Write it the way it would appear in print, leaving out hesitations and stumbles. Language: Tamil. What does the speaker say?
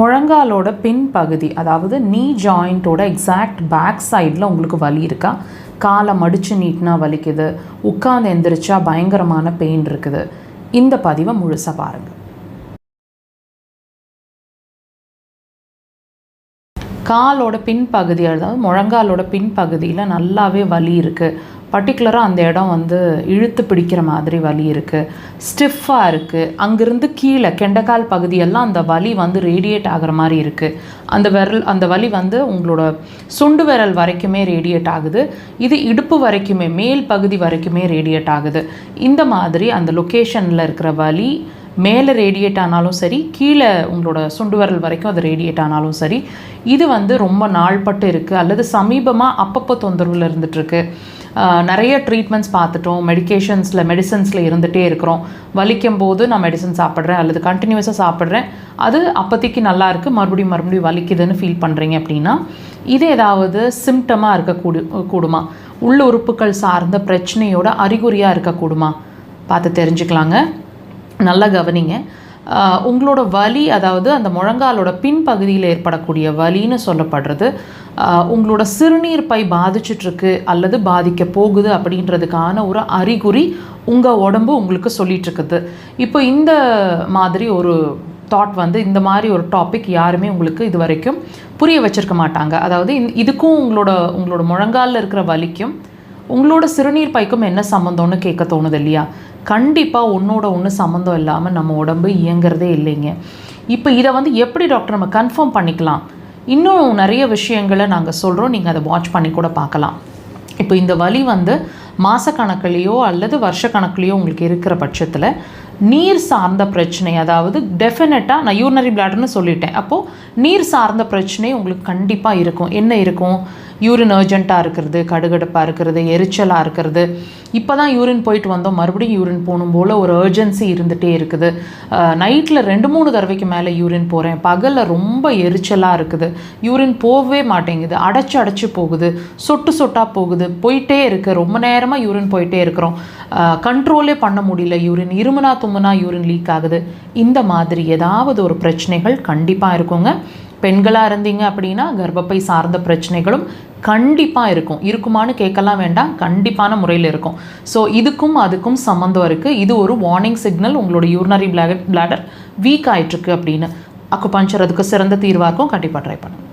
முழங்காலோட பின் பகுதி, அதாவது நீ ஜாயிண்ட்டோட எக்ஸாக்ட் பேக் சைடில் உங்களுக்கு வலி இருக்கா? காலை மடித்து நீட்டினா வலிக்குது, உட்காந்து எந்திரிச்சா பயங்கரமான பெயின் இருக்குது. இந்த பதிவை முழுசாக பாருங்கள். காலோட பின்பகுதி, அதாவது முழங்காலோட பின்பகுதியில் நல்லாவே வலி இருக்குது. பர்டிகுலராக அந்த இடம் வந்து இழுத்து பிடிக்கிற மாதிரி வலி இருக்குது, ஸ்டிஃபாக இருக்குது. அங்கேருந்து கீழே கெண்டைக்கால் பகுதியெல்லாம் அந்த வலி வந்து ரேடியேட் ஆகிற மாதிரி இருக்குது. அந்த வலி வந்து உங்களோட சுண்டு விரல் வரைக்குமே ரேடியேட் ஆகுது. இது இடுப்பு வரைக்குமே, மேல் பகுதி வரைக்குமே ரேடியேட் ஆகுது. இந்த மாதிரி அந்த லொக்கேஷனில் இருக்கிற வலி மேலே ரேடியேட் ஆனாலும் சரி, கீழே உங்களோட சுண்டு விரல் வரைக்கும் அது ரேடியேட் ஆனாலும் சரி, இது வந்து ரொம்ப நாள்பட்டு இருக்குது அல்லது சமீபமாக அப்பப்போ தொந்தரவில் இருந்துகிட்ருக்கு. நிறைய ட்ரீட்மெண்ட்ஸ் பார்த்துட்டோம், மெடிசன்ஸில் இருந்துகிட்டே இருக்கிறோம். வலிக்கும் போது நான் மெடிசன் சாப்பிட்றேன் அல்லது கண்டினியூஸாக சாப்பிட்றேன், அது அப்போதைக்கு நல்லா இருக்குது, மறுபடியும் வலிக்குதுன்னு ஃபீல் பண்ணுறீங்க அப்படின்னா இது ஏதாவது சிம்டமாக கூடுமா, உள்ள உறுப்புகள் சார்ந்த பிரச்சனையோட அறிகுறியாக இருக்கக்கூடுமா பார்த்து தெரிஞ்சுக்கலாங்க. நல்லா கவனிங்க. உங்களோட வலி, அதாவது அந்த முழங்காலோட பின்பகுதியில் ஏற்படக்கூடிய வலின்னு சொல்லப்படுறது உங்களோட சிறுநீர் பை பாதிச்சிட்ருக்கு அல்லது பாதிக்க போகுது அப்படின்றதுக்கான ஒரு அறிகுறி உங்கள் உடம்பு உங்களுக்கு சொல்லிகிட்ருக்குது. இப்போ இந்த மாதிரி ஒரு தாட் வந்து, இந்த மாதிரி ஒரு டாபிக் யாருமே உங்களுக்கு இது வரைக்கும் புரிய வச்சிருக்க மாட்டாங்க. அதாவது இதுக்கும் உங்களோட முழங்காலில் இருக்கிற வலிக்கும் உங்களோட சிறுநீர் பைக்கும் என்ன சம்மந்தம்னு கேட்க தோணுது இல்லையா? கண்டிப்பாக ஒன்று சம்மந்தம் இல்லாமல் நம்ம உடம்பு இயங்கிறதே இல்லைங்க. இப்போ இதை வந்து எப்படி டாக்டர் நம்ம கன்ஃபார்ம் பண்ணிக்கலாம்? இன்னும் நிறைய விஷயங்களை நாங்கள் சொல்கிறோம், நீங்கள் அதை வாட்ச் பண்ணி கூட பார்க்கலாம். இப்போ இந்த வலி வந்து மாதக்கணக்கிலேயோ அல்லது வருஷக்கணக்கிலேயோ உங்களுக்கு இருக்கிற பட்சத்தில் நீர் சார்ந்த பிரச்சனை, அதாவது டெஃபினட்டாக நான் யூரினரி பிளாடர்னு சொல்லிட்டேன், அப்போது நீர் சார்ந்த பிரச்சனை உங்களுக்கு கண்டிப்பாக இருக்கும். என்ன இருக்கும்? யூரின் அர்ஜென்ட்டாக இருக்கிறது, கடுகடுப்பாக இருக்கிறது, எரிச்சலாக இருக்கிறது, இப்போ தான் யூரின் போயிட்டு வந்தோம் மறுபடியும் யூரின் போகணும் போல் ஒரு அர்ஜென்சி இருந்துகிட்டே இருக்குது, நைட்டில் 2-3 தடவைக்கு மேலே யூரின் போகிறேன், பகலில் ரொம்ப எரிச்சலாக இருக்குது, யூரின் போகவே மாட்டேங்குது, அடைச்சி போகுது, சொட்டாக போகுது, போயிட்டே இருக்குது, ரொம்ப நேரமாக யூரின் போயிட்டே இருக்கிறோம், கண்ட்ரோலே பண்ண முடியல, யூரின் இருமுனா யூரின் லீக் ஆகுது. இந்த மாதிரி ஏதாவது ஒரு பிரச்சனைகள் கண்டிப்பாக இருக்குங்க. பெண்களாக இருந்தீங்க அப்படின்னா கர்ப்பப்பை சார்ந்த பிரச்சனைகளும் கண்டிப்பாக இருக்குமான்னு கேட்கலாம் வேண்டாம், கண்டிப்பான முறையில் இருக்கும். ஸோ இதுக்கும் அதுக்கும் சம்மந்தம் இருக்குது. இது ஒரு வார்னிங் சிக்னல், உங்களோட யூரினரி பிளாடர் வீக் ஆகிட்டுருக்கு அப்படின்னு. அக்குபஞ்சர் அதுக்கு சிறந்த தீர்வாக இருக்கும். கண்டிப்பாக ட்ரை பண்ணுங்கள்.